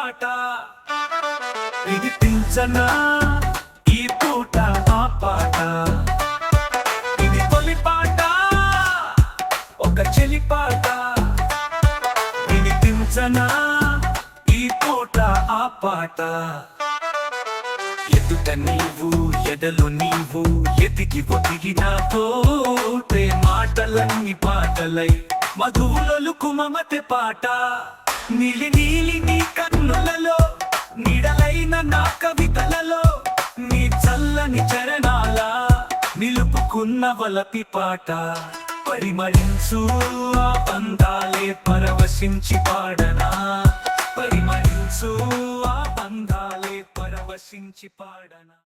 పాట వినిపించనా ఈ పూట ఆ పాట. ఇది తొలి పాట, ఒక చెలి పాట. వినిపించనా ఈ పూట ఆ పాట. ఎదుట నీవు ఎదలు నీవు ఎదిగి ఒదిగినాతో మాటలన్నీ పాటలై మధువులొలుకు మమతే పాట. నీలి నీలి నీ కన్నులలో నిడలైన నా కవితలలో నీ చల్లని చరణాల నిలుపుకున్న వలపి పాట. పరిమళించు ఆ బంధాలే పరవశించి పాడనా. పరిమళించు ఆ బంధాలే పరవశించి పాడనా.